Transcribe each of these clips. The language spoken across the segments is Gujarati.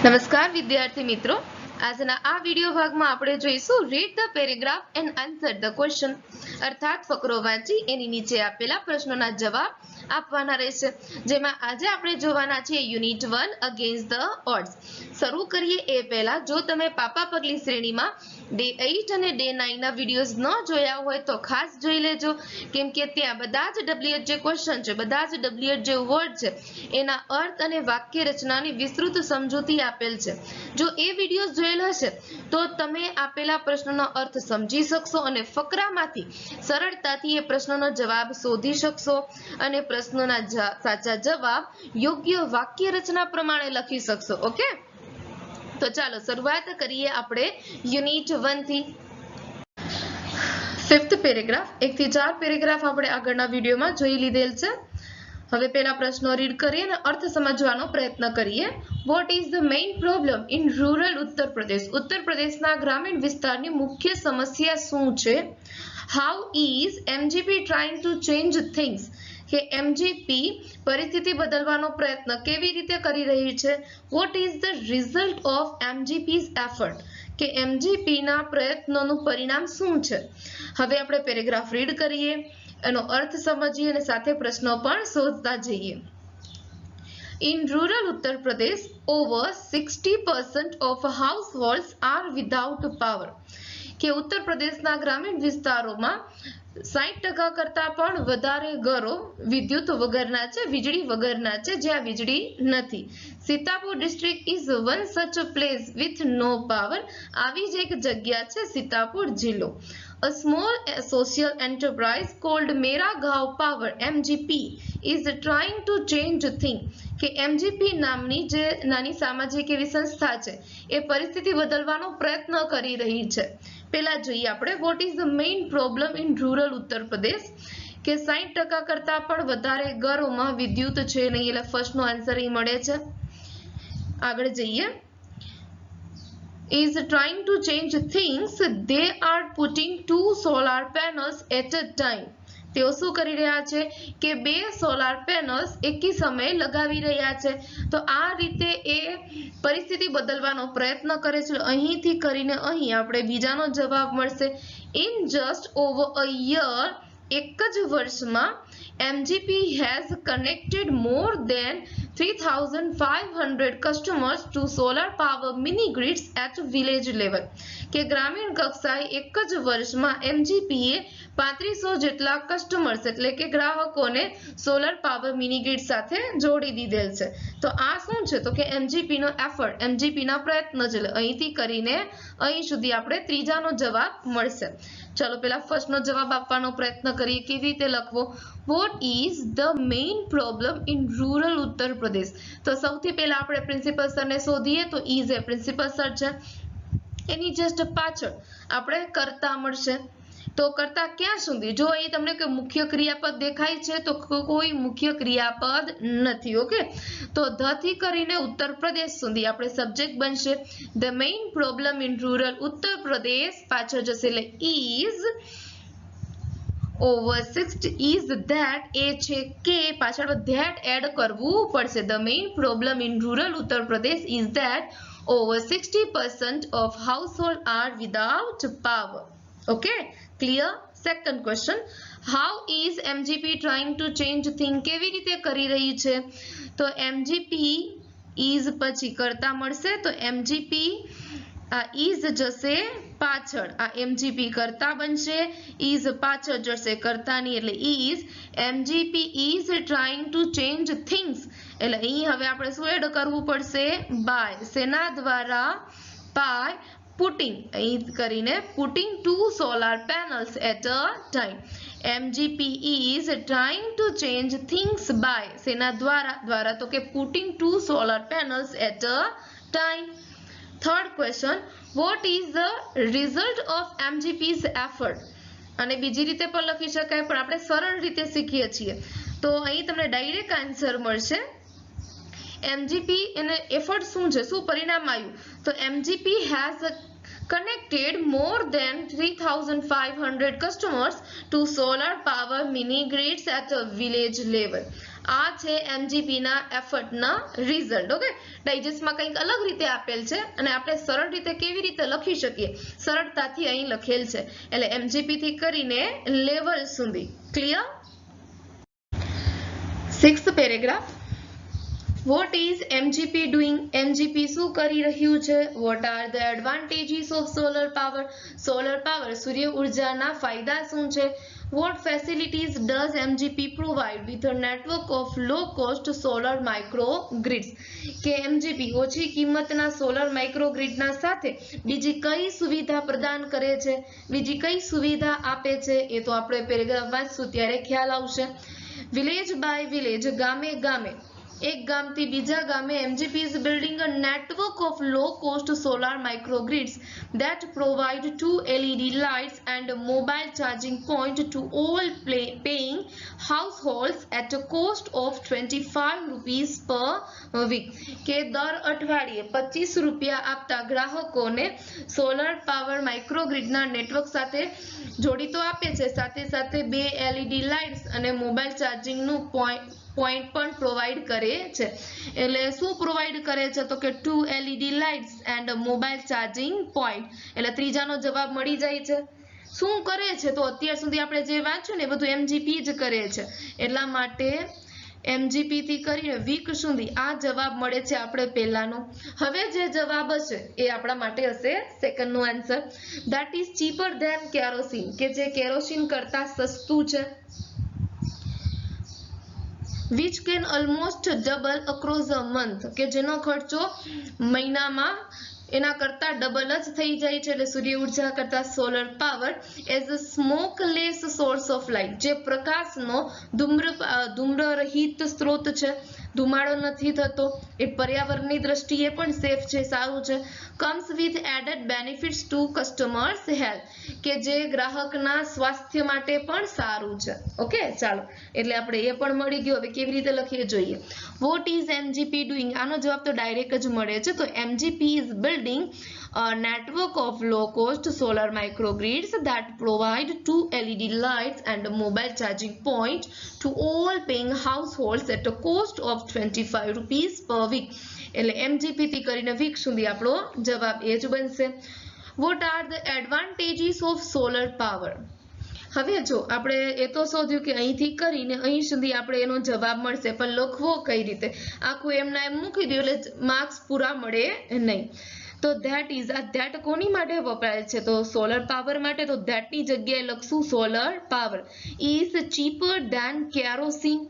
નમસ્કાર વિદ્યાર્થી મિત્રો, આજના આ વિડિયો ભાગમાં આપણે જોઈશું read the paragraph and answer the question, અર્થાત ફકરો વાંચી એની નીચે આપેલા પ્રશ્નોના જવાબ આપવાના રહેશે. જેમાં આજે આપણે જોવાના છીએ યુનિટ 1 અગેન્સ્ટ ધ ઓડ્સ. શરૂ કરીએ એ પહેલા જો તમે પાપા પગલી શ્રેણીમાં ડે 8 અને ડે 9 ના વિડિયોઝ ન જોયા હોય તો ખાસ જોઈ લેજો, કેમ કે ત્યાં બધા જ WH જે ક્વેશ્ચન છે, બધા જ WH જે વર્ડ છે એના અર્થ અને વાક્ય રચનાની વિસ્તૃત સમજૂતી આપેલ છે. જો એ વિડિયોઝ જોયેલ હશે તો તમે આપેલા પ્રશ્નનો અર્થ સમજી શકશો અને ફકરામાંથી સરળતાથી એ પ્રશ્નનો જવાબ શોધી શકશો અને પ્રશ્નોના સાચા જવાબ યોગ્ય વાક્ય રચના પ્રમાણે લખી શકશો. ઓકે, તો ચાલો શરૂઆત કરીએ આપણે યુનિટ 1 થી. 5th પેરેગ્રાફ 1 થી 4 પેરેગ્રાફ આપણે આગળના વિડિયોમાં જોઈ લીધેલ છે. હવે પહેલા પ્રશ્નો રીડ કરીએ અને અર્થ સમજવાનો પ્રયત્ન કરીએ. Vote is the main problem in rural Uttar Pradesh? ઉત્તર પ્રદેશના ગ્રામીણ વિસ્તારની મુખ્ય સમસ્યા શું છે? How is MGP trying to change things? કે એમજીપી પરિસ્થિતિ બદલવાનો પ્રયત્ન કેવી રીતે કરી રહી છે? What is the result of MGP's effort? કે એમજીપી ના પ્રયત્નોનું પરિણામ શું છે? હવે આપણે પેરેગ્રાફ રીડ કરીએ, એનો અર્થ સમજીએ અને સાથે પ્રશ્નો પણ શોધતા જઈએ. In rural Uttar Pradesh, over 60% of households are without power. કે ઉત્તર પ્રદેશના ગ્રામીણ વિસ્તારોમાં 60% કરતા પણ વધારે ઘરો વિદ્યુત વગરના છે, વીજળી વગરના છે, જ્યાં વીજળી નથી. Sitapur district is one such place with no power. આવી જ એક જગ્યા છે સીતાપુર જિલ્લો. A small social enterprise called Mera Gaon Power (MGP) is trying to change things. કે MGP નામની જે નાની સામાજિક એવી સંસ્થા છે એ પરિસ્થિતિ બદલવાનો પ્રયત્ન કરી રહી છે. પહેલા જોઈએ આપણે vote is the main problem in rural Uttar Pradesh? કે 60% કરતા પણ વધારે ઘરોમાં વિદ્યુત છે નહીં, એટલે ફર્સ્ટનો આન્સર અહીં મળે છે. આગળ જઈએ. Is trying to change things, they are putting 2 solar panels at a time. તેઓ શું કરી રહ્યા છે કે 2 સોલાર પેનલ્સ એકી સમયે લગાવી રહ્યા છે. તો આ રીતે એ પરિસ્થિતિ બદલવાનો પ્રયત્ન કરે છે. અહીંથી કરીને અહીં આપણે બીજાનો જવાબ મળશે. In just over a year, એક જ વર્ષમાં MGP has connected more than 3,500 customers to solar power mini grids at village level. કે ગ્રામીણ કક્ષાએ એક જ વર્ષમાં MGP એ 3500 જેટલા કસ્ટમર્સ એટલે કે ગ્રાહકોને સોલર પાવર મિની ગ્રીડ સાથે જોડી દીધેલ છે. તો આ શું છે? તો કે MGP નો એફર્ટ, MGP ના પ્રયત્ન છે. અહીંથી કરીને અહીં સુધી આપણે ત્રીજાનો જવાબ મળશે. ચલો પહેલા ફર્સ્ટનો જવાબ આપવાનો પ્રયત્ન કરીએ. કેવી રીતે લખવો? Vote is the main problem in rural Uttar Pradesh? તો સૌથી પહેલા આપણે પ્રિન્સિપલ સરને શોધીએ. તો ઇઝ એ પ્રિન્સિપલ સર છે, એની જસ્ટ પાછળ આપણે કર્તા મળશે. તો કર્તા ક્યાં સુધી? જો અહીં તમને કોઈ મુખ્ય ક્રિયાપદ દેખાય છે તો કોઈ મુખ્ય ક્રિયાપદ નથી. ઓકે, તો ધ થી કરીને ઉત્તર પ્રદેશ સુધી આપણે સબ્જેક્ટ બનશે. The main problem in rural Uttar Pradesh પાછળ જશે એટલે ઇઝ over 60 is that એ છે કે પાછળ that એડ કરવું પડશે. The main problem in rural Uttar Pradesh is that over 60% of households are without power. Okay, clear? Second question, how is MGP trying to change things? કેવી રીતે કરી રહી છે? તો MGP is પછી કરતા મળશે. તો MGP આ ઇઝ જશે પાછળ, આ MGP કરતા બનશે, ઇઝ પાછળ જશે કર્તાની એટલે is. MGP is trying to change things એટલે અહીં હવે આપણે શું એડ કરવું પડશે? બાય. શેના દ્વારા? બાય પુટિંગ, અહીં કરીને putting 2 solar panels at a time. MGP is trying to change things by શેના દ્વારા? દ્વારા તો કે putting 2 solar panels at a time. Third question, what is the result of MGP's effort? અને બીજી રીતે પણ લખી શકાય, પણ આપણે સરળ રીતે શીખીએ છીએ. તો અહીં તમને ડાયરેક્ટ આન્સર મળશે. MGP એને એફર્ટ શું છે, શું પરિણામ આવ્યું? તો MGP has connected more than 3,500 customers to solar power mini grids at a village level. આ છે એમજીપી ના એફર્ટ ના રિઝલ્ટ. ઓકે, ડાયજેસ્ટમાં કંઈક અલગ રીતે આપેલ છે અને આપણે સરળ રીતે કેવી રીતે લખી શકીએ, સરળતાથી અહીં લખેલ છે. એટલે એમજીપી થી કરીને લેવલ સુધી. Clear? 6th paragraph. What is MGP doing? MGP શું કરી રહ્યું છે? What are the advantages of solar power? Solar power સૂર્ય ઉર્જાના ફાયદા શું છે? What facilities does MGP provide with a network of low-cost solar microgrids? કે MGP ઓછી કિંમતના સોલર માઇક્રોગ્રીડના સાથે બીજી કઈ સુવિધા પ્રદાન કરે છે, બીજી કઈ સુવિધા આપે છે, એ તો આપણે પેરેગ્રાફ વાંચશું ત્યારે ખ્યાલ આવશે. વિલેજ બાય વિલેજ, ગામે ગામે, એક ગામથી બીજા ગામે MGP is building a network of low-cost solar microgrids that provide 2 LED lights and a mobile charging point to all paying households at a cost of 25 rupees per week. કે દર અઠવાડિયે 25 રૂપિયા આપતા ગ્રાહકોને સોલર પાવર માઇક્રોગ્રીડના નેટવર્ક સાથે જોડી તો આપે છે, સાથે સાથે 2 LED લાઇટ્સ અને મોબાઈલ ચાર્જિંગનું પોઈન્ટ પણ પ્રોવાઈડ કરે છે. એટલે શું પ્રોવાઈડ કરે છે? તો કે 2 LED lights and mobile charging point. એટલે ત્રીજાનો જવાબ મળી જાય છે. શું કરે છે? તો અત્યાર સુધી આપણે જે વાંચ્યું ને એ બધું એમજીપી જ કરે છે, એટલા માટે એમજીપી થી કરીને વીક સુધી આ જવાબ મળે છે આપણે પહેલાનો. હવે જે જવાબ હશે એ આપણા માટે હશે સેકન્ડનો answer. That is cheaper than kerosene, કે જે કેરોસીન કરતા સસ્તું છે. which can almost double across a month, કે જેનો ખર્ચો મહિનામાં એના કરતા ડબલ જ થઈ જાય છે. એટલે સૂર્ય ઉર્જા કરતા solar power as a smokeless source of light, જે પ્રકાશનો ધૂમ્રરહિત સ્ત્રોત છે, ધુમાડો નથી થતો, એ પર્યાવરણની દ્રષ્ટિએ પણ સેફ છે, સારું છે. Comes with added benefits to customers health, કે જે ગ્રાહકના સ્વાસ્થ્ય માટે પણ સારું છે. ઓકે, ચાલો, એટલે આપણે એ પણ મળી ગયું. હવે કેવી રીતે લખીએ જોઈએ. What is MGP doing? આનો જવાબ તો ડાયરેક્ટ જ મળે છે. તો MGP is building a network of low-cost solar microgrids that provide 2 LED lights and a mobile charging point to all paying households at a cost of 25 rupees per week. એટલે એમજીપી થી કરીને વીક સુધી આપણો જવાબ એ જ બનશે. What are the advantages of solar power? હવે જો આપણે એ તો શોધ્યું કે અહીંથી કરીને અહીં સુધી આપણે એનો જવાબ મળશે, પણ લખવો કઈ રીતે? આખું એમના એમ મૂકી દો એટલે માર્ક્સ પૂરા મળે નહીં. તો ધેટ ઇઝ, આ ધેટ કોની માટે વપરાય છે? તો સોલર પાવર માટે. તો ધેટની જગ્યાએ લખશું solar power is cheaper than kerosene.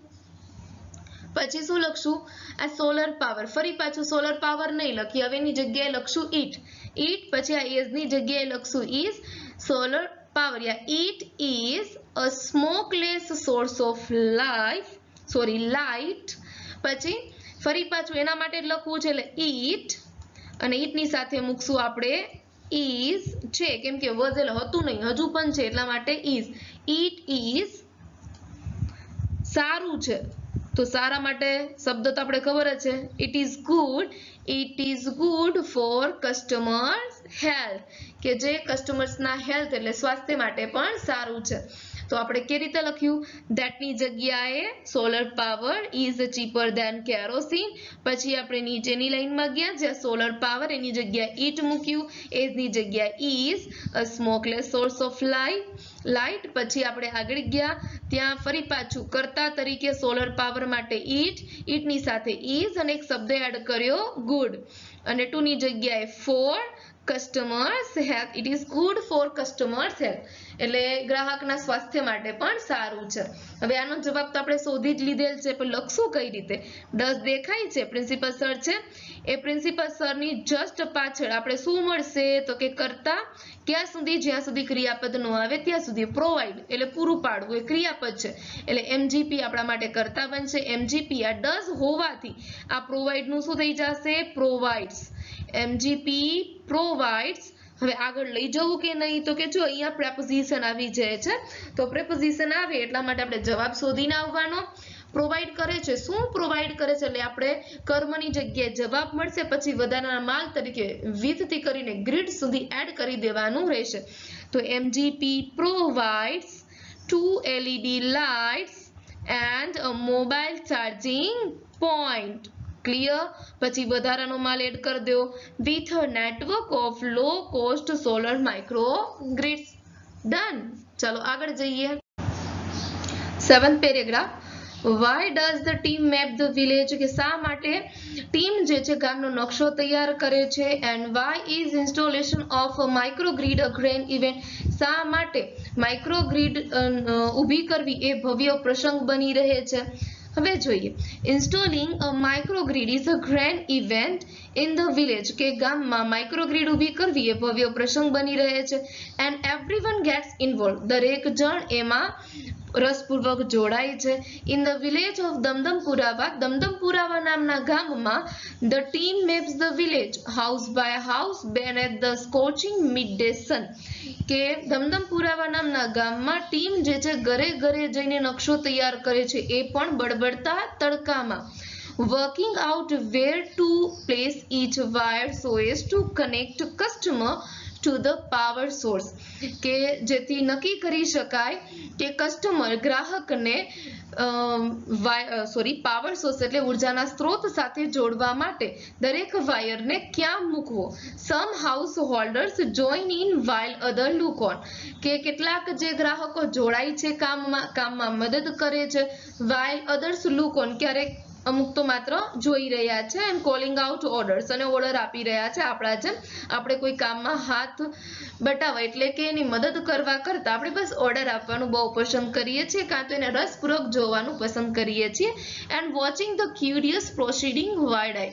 પછી શું લખશું? આ સોલર પાવર, ફરી પાછું સોલર પાવર નહીં લખીએ, હવે એની જગ્યાએ લખશું ઈટ. પછી આ એઝની જગ્યાએ લખશું is solar power. Yeah, it is a smokeless source of light. પછી ફરી પાછું એના માટે લખવું છે, એટલે it, અને ઈટની સાથે મૂકશું આપણે is છે, કેમ કે વધેલ હતું નહીં, હજુ પણ છે, એટલા માટે is. it is સારું છે, તો સારા માટે શબ્દ તો આપણે ખબર જ છે. it is good for customers health, કે જે કસ્ટમર્સના હેલ્થ એટલે સ્વાસ્થ્ય માટે પણ સારું છે. તો આપણે કેવી રીતે લખ્યું? ધેટની જગ્યાએ solar power is cheaper than kerosene. પછી આપણે નીચેની લાઈનમાં ગયા, જ્યાં સોલર પાવર એની જગ્યાએ ઈટ મૂક્યું, એઝની જગ્યાએ is a smokeless source of light. પછી આપણે આગળ ગયા, ત્યાં ફરી પાછું કર્તા તરીકે સોલર પાવર માટે ઈટની સાથે ઇઝ અને એક શબ્દ એડ કર્યો ગુડ, અને ટુની જગ્યાએ for customers health. It is good for customers health, એટલે ગ્રાહકના સ્વાસ્થ્ય માટે પણ સારું છે. હવે આનો જવાબ તો આપણે શોધી જ લીધેલ છે, પણ લખશું કઈ રીતે? ડસ દેખાય છે, પ્રિન્સિપલ સર છે, એ પ્રિન્સિપલ સરની જસ્ટ પાછળ આપણે શું મળશે? તો કે કરતા ક્યાં સુધી? જ્યાં સુધી ક્રિયાપદ ન આવે ત્યાં સુધી. પ્રોવાઈડ એટલે પૂરું પાડવું, એ ક્રિયાપદ છે, એટલે એમજીપી આપણા માટે કરતા બનશે. એમજીપી આ ડસ હોવાથી આ પ્રોવાઈડ નું શું થઈ જશે? પ્રોવાઇડ્સ. MGP provides. હવે આગળ લઈ જવું કે નહીં? તો કે જો અહીંયા પ્રેપોઝિશન આવી જાય છે, તો પ્રેપોઝિશન આવે એટલા માટે આપણે જવાબ શોધીને આવવાનો. પ્રોવાઈડ કરે છે, શું પ્રોવાઈડ કરે છે? એટલે આપણે કર્મની જગ્યાએ જવાબ મળશે, પછી વધારાના માલ તરીકે વિથ થી કરીને ગ્રીડ સુધી એડ કરી દેવાનું રહેશે. તો MGP provides 2 LED lights and a mobile charging point. Clear? પછી વધારાનો માલ એડ કરી દો with a network of low cost solar microgrids. Done. ચલો આગળ જઈએ. 7th paragraph. Why does the team map the village? કે શા માટે ટીમ જે છે ગામનો નકશો તૈયાર કરે છે? and why is installation of a microgrid a grand event? શા માટે માઇક્રોગ્રીડ ઊભી કરવી એ ભવ્ય પ્રસંગ બની રહે છે? હવે જોઈએ. Installing a microgrid is a grand event in the village. કે ગામમાં માઇક્રોગ્રીડ ઊભી કરવી એ ભવ્ય પ્રસંગ બની રહે છે. And everyone gets involve. દરેક જણ એમાં રસપૂર્વક જોડાય છે. In the village of Damdampurwa. Damdampurwa નામના ગામમાં the team maps the village house by house beneath the scorching midday sun. કે દમદમપુરાવા નામના ગામમાં ટીમ જે છે ઘરે ઘરે જઈને નકશો તૈયાર કરે છે, એ પણ બળબડતા તડકામાં. Working out where to place each wire so as to connect customer to the power source. કે જેથી નક્કી કરી શકાય કે કસ્ટમર ગ્રાહકને પાવર સોર્સ એટલે ઉર્જાના સ્ત્રોત સાથે જોડવા માટે દરેક વાયરને ક્યાં મૂકવો. Some house holders join in while other look on. કે કેટલાક જે ગ્રાહકો જોડાય છે કામમાં મદદ કરે છે, વાઇલ અધર્સ લુક ઓન ક્યારેક અમુક તો માત્ર જોઈ રહ્યા છે, એન્ડ કોલિંગ આઉટ ઓર્ડર્સ અને ઓર્ડર આપી રહ્યા છે. આપણા જેમ આપણે કોઈ કામમાં હાથ બટાવવા એટલે કે એની મદદ કરવા કરતા આપણે બસ ઓર્ડર આપવાનું બહુ પસંદ કરીએ છીએ, કાં તો એને રસપૂર્વક જોવાનું પસંદ કરીએ છીએ. And watching the curious proceeding wide eye.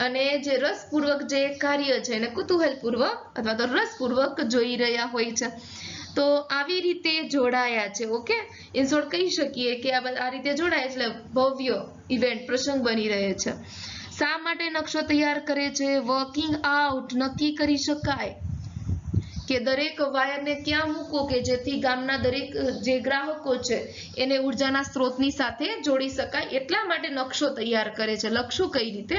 અને જે રસપૂર્વક જે કાર્ય છે એને કુતૂહલપૂર્વક અથવા તો રસપૂર્વક જોઈ રહ્યા હોય છે. તો આવી રીતે જોડાયા છે. ઓકે, ઇન શોર્ટ કહી શકીએ કે આ રીતે જોડાય એટલે ભવ્ય ઇવેન્ટ પ્રસંગ બની રહે છે. શા માટે નકશો તૈયાર કરે છે? વર્કિંગ આઉટ નક્કી કરી શકાય કે દરેક વાયરને ક્યાં મૂકવો કે જેથી ગામના દરેક જે ગ્રાહકો છે એને ઉર્જાના સ્ત્રોતની સાથે જોડી શકાય, એટલા માટે નકશો તૈયાર કરે છે. લખશું કઈ રીતે?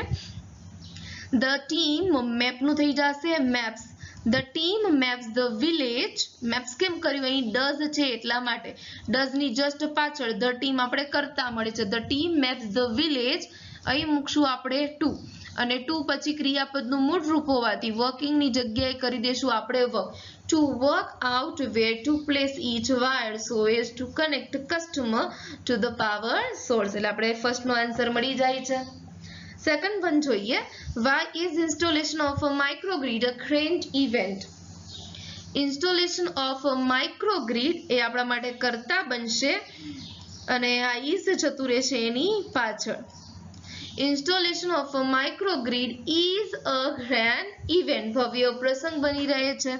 ધ ટીમ મેપનું થઈ જશે maps. The team maps the village. Maps કેમ કર્યું? અહીં ડઝ છે એટલા માટે. ડઝ ની જસ્ટ પાછળ ધ ટીમ આપણે કરતા મળે છે. The team maps the village. અહીં મૂકશું આપણે ટુ, અને ટુ પછી ક્રિયાપદનું મૂળ રૂપ હોવાથી વર્કિંગની જગ્યાએ કરી દેશું આપણે work. To work out where to place each wire so as to connect customer to the power source. એટલે આપણે ફર્સ્ટનો આન્સર મળી જાય છે. સેકન્ડ વન જોઈએ. Why is installation of a microgrid a grand event? Installation of a microgrid એ આપણા માટે કરતા બનશે અને આ is જતું રહેશે એની પાછળ. Installation of a microgrid is a grand event. ભવ્ય પ્રસંગ બની રહે છે.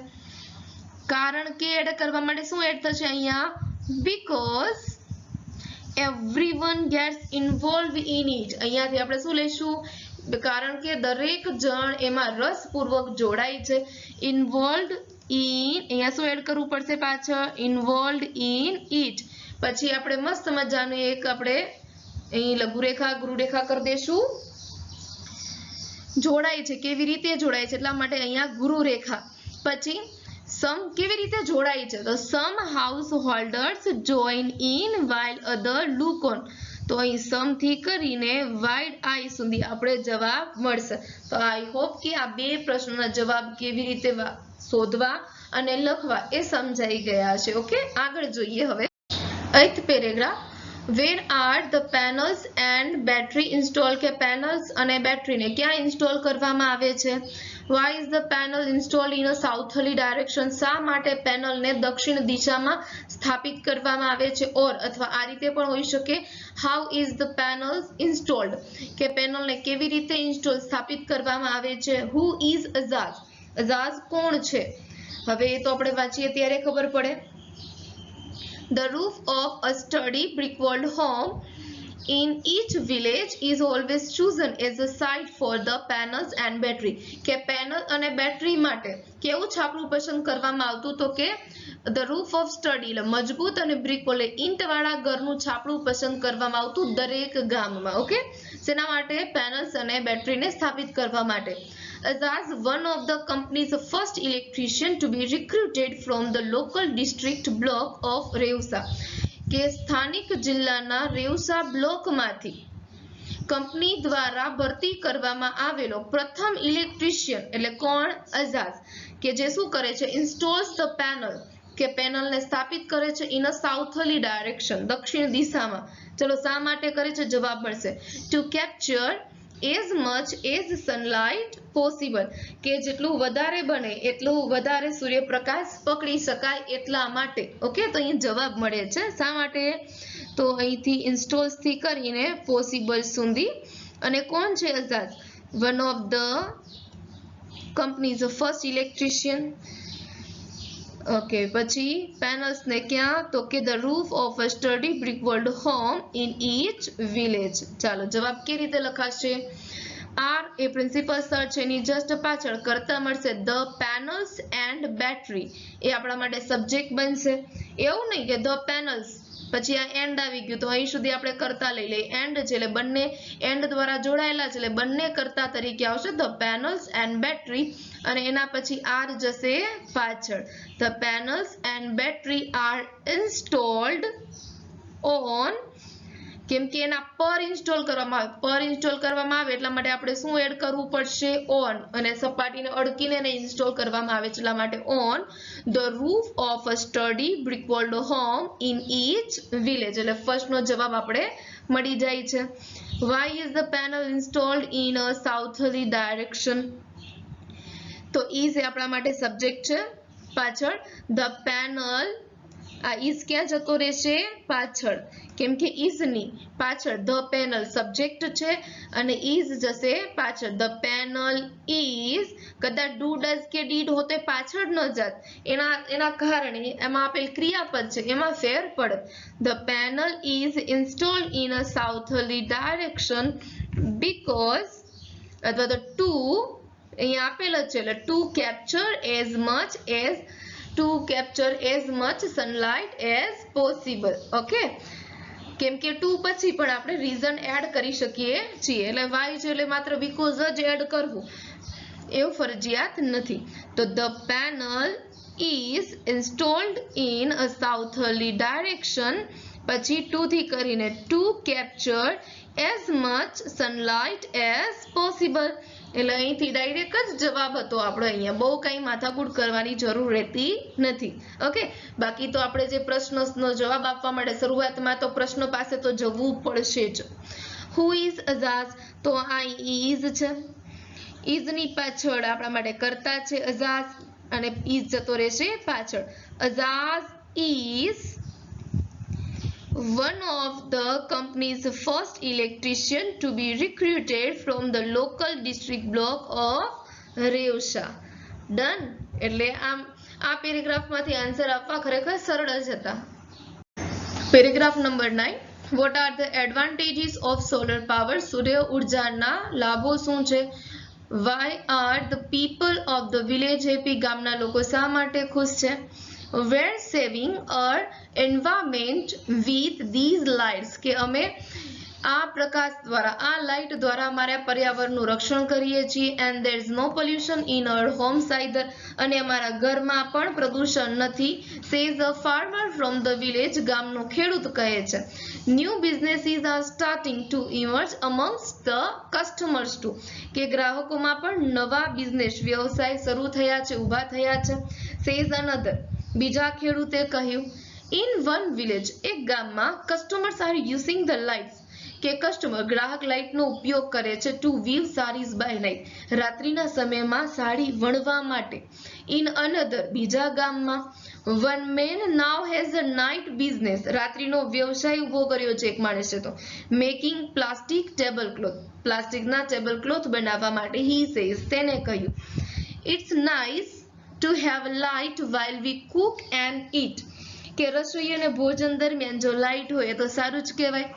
કારણ કે એડ કરવા માટે શું એડ થશે અહીંયા? Because everyone gets involved in it. અહીંયાથી આપણે શું લઈશું? કારણ કે દરેક જણ એમાં રસપૂર્વક જોડાય છે. ઇન્વોલ્વડ ઇન, અહીંયા શું એડ કરવું પડશે પાછળ? Involved in it. પછી આપણે મસ્ત મજાનું એક આપણે અહીં લઘુરેખા ગુરુરેખા કરી દેશું. જોડાય છે, કેવી રીતે જોડાય છે એટલા માટે અહીંયા ગુરુરેખા. પછી સમ કેવી રીતે જોડાય છે? તો some house holders join in while other look on. તો અહીં સમ થી કરીને વાઇડ આઈ સુધી આપણે જવાબ મળશે. તો આઈ હોપ કે આ બે પ્રશ્નોના જવાબ કેવી રીતે શોધવા અને લખવા એ સમજાઈ ગયા છે. ઓકે, આગળ જોઈએ હવે. 8th paragraph. Where are the panels and battery installed? કે પેનલ્સ અને બેટરીને ક્યાં ઇન્સ્ટોલ કરવામાં આવે છે? Why is the panel installed in a southerly direction? શા માટે પેનલને દક્ષિણ દિશામાં સ્થાપિત કરવામાં આવે છે? ઓર અથવા આ રીતે પણ હોઈ શકે. How is the panel installed? કે પેનલને કેવી રીતે ઇન્સ્ટોલ સ્થાપિત કરવામાં આવે છે? Who is Azaz? અઝાઝ કોણ છે? હવે એ તો આપણે વાંચીએ ત્યારે ખબર પડે. The roof of a sturdy brick-walled home in each village is always chosen as a site for the panels and battery. કે પેનલ અને બેટરી માટે કેવું છાપરું પસંદ કરવામાં આવતું? તો કે the roof of sturdy એટલે મજબૂત અને brick wall ઈંટવાળા ઘરનું છાપરું પસંદ કરવામાં આવતું દરેક ગામમાં. ઓકે, શેના માટે? પેનલ્સ અને બેટરીને સ્થાપિત કરવા માટે. Azaz, one of the company's first electrician to be recruited from the local district block of Reusa. કે સ્થાનિક જિલ્લાના રેવસા બ્લોકમાંથી કંપની દ્વારા ભરતી કરવામાં આવેલો પ્રથમ ઇલેક્ટ્રિશિયન એટલે કોણ? અઝાઝ, કે જે શું કરે છે? ઇન્સ્ટોલ્સ ધ પેનલ, કે પેનલને સ્થાપિત કરે છે ઇન અ સાઉથર્લી ડાયરેક્શન, દક્ષિણ દિશામાં. ચલો શા માટે કરે છે? જવાબ મળશે two capture as much as sunlight possible, કે જેટલું વધારે બને એટલું વધારે સૂર્યપ્રકાશ પકડી શકાય એટલા માટે. ઓકે, તો અહીં જવાબ મળે છે. શા માટે? તો અહીંથી ઇન્સ્ટોલ્સ થી કરીને પોસિબલ સુધી. અને કોણ છે Azaz? One of the companies first electrician. Okay, પછી પેનલ્સ ને ક્યાં? તો કે the roof of a sturdy brick walled home in each village. ચાલો જવાબ કેવી રીતે લખાશે? આર એ પ્રિન્સિપલ સર્ચ એની જસ્ટ પાછળ કરતા મળશે ધ પેનલ્સ એન્ડ બેટરી, એ આપણા માટે સબ્જેક્ટ બનશે. એવું નહીં કે ધ પેનલ્સ પછી આ એન્ડ આવી ગયું તો અહીં સુધી આપણે કરતા લઈ લઈએ. એન્ડ છે એટલે બંને એન્ડ દ્વારા જોડાયેલા છે એટલે બંને કરતા તરીકે આવશે ધ પેનલ્સ એન્ડ બેટરી, અને એના પછી આર જશે પાછળ. The panels and battery are installed on, કેમ કે એના પર ઇન્સ્ટોલ કરવામાં આવે, પર ઇન્સ્ટોલ કરવામાં આવે એટલા માટે આપણે શું એડ કરવું પડશે? ઓન, અને સપાટીને અડકીને એને ઇન્સ્ટોલ કરવામાં આવે છે એટલા માટે on the roof of a sturdy brick walled home in each village. એટલે ફર્સ્ટ નો જવાબ આપણે મળી જાય છે. Why is the panel installed in a southerly direction? તો ઇઝ એ આપણા માટે સબ્જેક્ટ છે પાછળ. ધ પેનલ, આ ઇઝ ક્યાં જતો રહેશે? પાછળ, કેમ કે ઇઝ ની પાછળ ધ પેનલ સબ્જેક્ટ છે અને ઇઝ જશે પાછળ. ધ પેનલ ઇઝ, કદાચ ડુ ડઝ કે ડીડ હોતે પાછળ ન જાત, એના કારણે એમાં આપેલ ક્રિયાપદ છે એમાં ફેર પડે. The panel is installed in a southerly direction because, અથવા તો ટુ અહીંયા આપેલ જ છે એટલે to capture as much sunlight as possible. Okay, કેમ કે ટુ પછી પણ આપણે રીઝન એડ કરી શકીએ છીએ. એટલે વાય છે એટલે માત્ર બીકોઝ જ એડ કરવું એવું ફરજિયાત નથી. તો the panel is installed in a southerly direction, પછી ટુ થી કરીને to capture as much sunlight as possible. એટલે અહીંથી ડાયરેક્ટ જ જવાબ હતો આપણો. અહીંયા બહુ કઈ માથાકૂટ કરવાની જરૂર રહેતી નથી. ઓકે, બાકી તો આપણે જે પ્રશ્નનો જવાબ આપવા માટે શરૂઆતમાં તો પ્રશ્ન પાસે તો જવું પડશે જ. Who is Azaz? તો આ ઇઝ છે, ઇઝ ની પાછળ આપણા માટે કરતા છે અઝાઝ, અને ઇઝ જતો રહેશે પાછળ. અઝાઝ is one of the company's first electrician to be recruited from the local district block of Revsa. Done. એટલે આમ આ પેરેગ્રાફમાંથી આન્સર આપવા ખરેખર સરળ જ હતા. Paragraph number 9. What are the advantages of solar power? સૂર્ય ઉર્જાના લાભો શું છે? Why are the people of the village happy? ગામના લોકો શા માટે ખુશ છે? We're saving our environment with these lights, કે અમે આ પ્રકાશ દ્વારા, આ લાઇટ દ્વારા અમારા પર્યાવરણનું રક્ષણ કરીએ છીએ. and there is no pollution in our homes either, અને અમારા ઘરમાં પણ પ્રદૂષણ નથી. says a farmer from the village, ગામનો ખેડૂત કહે છે. new businesses are starting to emerge amongst the customers too, કે ગ્રાહકોમાં પણ નવા બિઝનેસ વ્યવસાય શરૂ થયા છે, ઊભા થયા છે. says another, બીજા ખેડૂતે કહ્યું. in one village, એક ગામમાં customers are using the lights, કે કસ્ટમર ગ્રાહક લાઇટનો ઉપયોગ કરે છે to weave saris by night, રાત્રિના સમયમાં સાડી વણવા માટે. ઇન અનધર, બીજા ગામમાં one man now has a night business, રાત્રિનો વ્યવસાય ઊભો કર્યો છે એક માણસે તો. મેકિંગ પ્લાસ્ટિક ટેબલ ક્લોથ, પ્લાસ્ટિકના ટેબલ ક્લોથ બનાવવા માટે. હી સેઝ, તેને કહ્યું. It's nice to have light while we cook and eat, કે રસોઈ અને ભોજન દરમિયાન જો લાઇટ હોય તો સારું જ કહેવાય.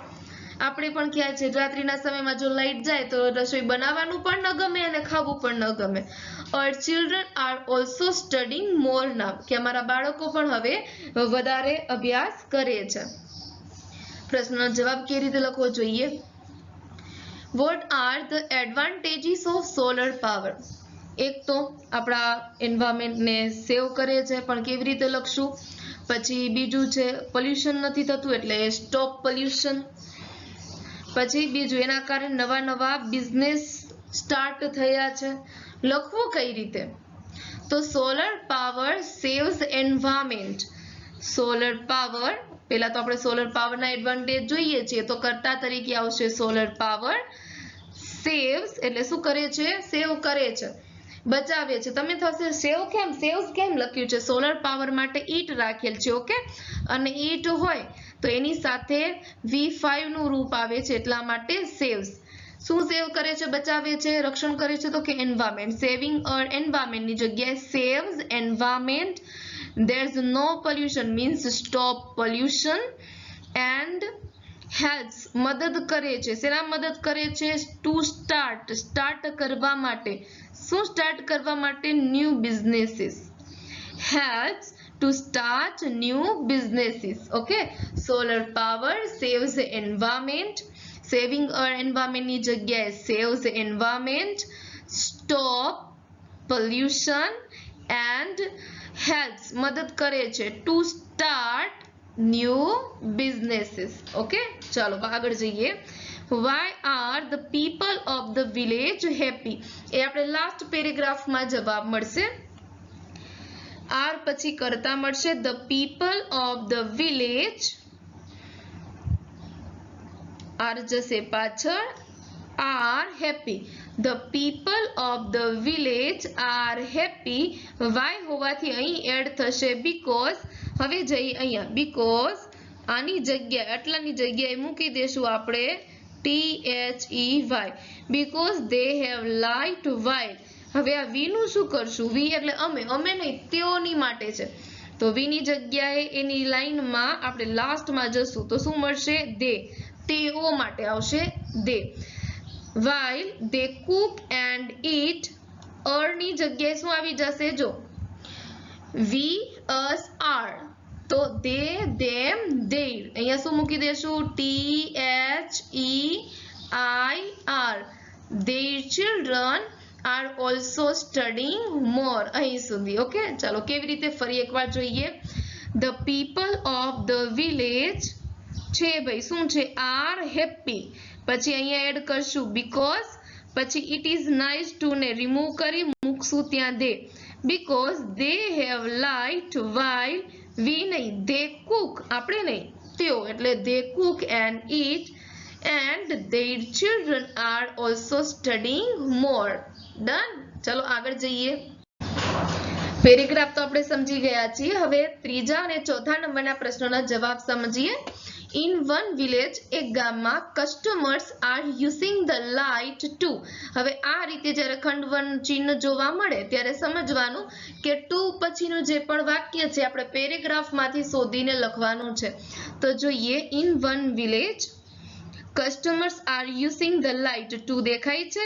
આપણે પણ ખ્યાલ છે રાત્રિના સમયમાં જો લાઇટ જાય તો રસોઈ બનાવવાનું પણ ન ગમે અને ખાવું પણ ન ગમે. Our children are also studying more now, કે અમારા બાળકો પણ હવે વધારે અભ્યાસ કરે છે. પ્રશ્નનો જવાબ કેવી રીતે લખવો જોઈએ? What are the advantages of solar power? એક તો આપણા એન્વાયરમેન્ટને સેવ કરે છે, પણ કેવી રીતે લખશું? પછી બીજું છે પોલ્યુશન નથી થતું એટલે સ્ટોપ પોલ્યુશન. પછી બીજું એના કારણે નવા નવા બિઝનેસ સ્ટાર્ટ થયા છે. લખવું કઈ રીતે? તો solar power saves environment. Solar power, પહેલા તો આપણે સોલર પાવરના એડવાન્ટેજ જોઈએ છીએ, તો કર્તા તરીકે આવશે સોલર પાવર. સેવ્સ એટલે શું કરે છે? સેવ કરે છે, બચાવે છે. તમે થશે સેવ કેમ, સેવ્સ કેમ લખ્યું છે? સોલર પાવર માટે ઈટ રાખેલ છે, ઓકે, અને ઈટ હોય તો એની સાથે V5 નું રૂપ આવે છે, એટલા માટે સેવ્સ. શું સેવ કરે છે, બચાવે છે, રક્ષણ કરે છે? તો કે એન્વાયરમેન્ટ. સેવિંગ એન્વાયરમેન્ટ ની જગ્યાએ saves environment. there's no pollution means stop pollution. and helps મદદ કરે છે. શેના મદદ કરે છે? ટુ સ્ટાર્ટ કરવા માટે. શું સ્ટાર્ટ કરવા માટે? New businesses. helps to start new businesses. okay, solar power saves the environment. Saving environment ની જગ્યાએ saves environment. Stop pollution and helps મદદ કરે છે to start new businesses. Okay, ચાલો આગળ જઈએ. Why are the people of the village happy? એ આપણે લાસ્ટ પેરેગ્રાફમાં જવાબ મળશે. આર પછી કરતા મળશે. The people of the village, are જશે પાછળ, are happy. The people of the village are happy. Why હોવાથી અહીં એડ થશે because. હવે જઈએ અહીંયા because આની જગ્યાએ આટલાની જગ્યાએ મૂકી દેશું આપણે THEY because they have light while. હવે આ વી નું શું કરશું? વી એટલે અમે નહીં, તેઓની માટે છે, તો વી ની જગ્યાએ એની લાઈનમાં આપણે લાસ્ટમાં જશું તો શું મળશે? they. તેઓ માટે આવશે they. while they cook and eat, ની જગ્યાએ શું આવી જશે? જો we us are, તો they them their. અહીંયા શું મૂકી દેશું? THEIR. their children are also studying more. અહીં સુધી. ઓકે, ચાલો કેવી રીતે ફરી એકવાર જોઈએ. the people of the village છે ભાઈ, શું છે? are happy. પછી અહીંયા એડ કરશું because. પછી it is nice to ને રિમૂવ કરી મૂકશું ત્યાં they. because they have light while we નહીં, they cook. આપણે નહીં, તેઓ, એટલે they cook and eat and their children are also studying more. done. ચલો આગળ જઈએ. પેરેગ્રાફ તો આપણે સમજી ગયા છીએ. હવે ત્રીજા અને ચોથા નંબરના પ્રશ્નોના જવાબ સમજીએ. In one village, એક ગામમાં customers are using the light to. હવે આ રીતે જ્યારે ખંડવન ચિહ્ન જોવા મળે ત્યારે સમજવાનું કે ટુ પછીનું જે પણ વાક્ય છે આપણે પેરેગ્રાફમાંથી શોધીને લખવાનું છે. તો જોઈએ. in one village customers are using the light to દેખાય છે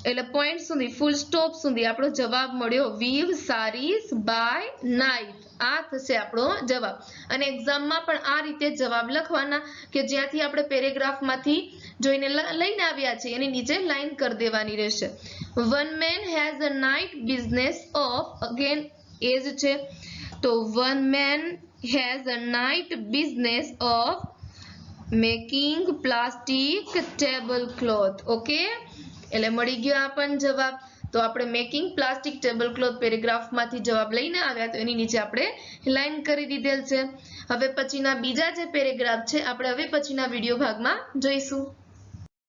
એટલે પોઈન્ટ સુધી, ફૂલ સ્ટોપ સુધી આપણો જવાબ મળ્યો. weave sarees by night. આ થશે આપણો જવાબ. અને એક્ઝામમાં પણ આ રીતે જવાબ લખવાના કે જ્યાંથી આપણે પેરેગ્રાફમાંથી જોઈને લઈને આવ્યા છે એની નીચે લાઈન કરી દેવાની રહેશે. one man has a night business of, again એજ છે, તો one man has a night business of making plastic tablecloth. Okay, એટલે મળી ગયો આપણને જવાબ. તો આપણે મેકિંગ પ્લાસ્ટિક ટેબલ ક્લોથ પેરેગ્રાફમાંથી જવાબ લઈને આવ્યા, તો એની નીચે આપણે લાઈન કરી દીધેલ છે. હવે પછીના બીજા જે પેરેગ્રાફ છે આપણે હવે પછીના વિડીયો ભાગમાં જોઈશું.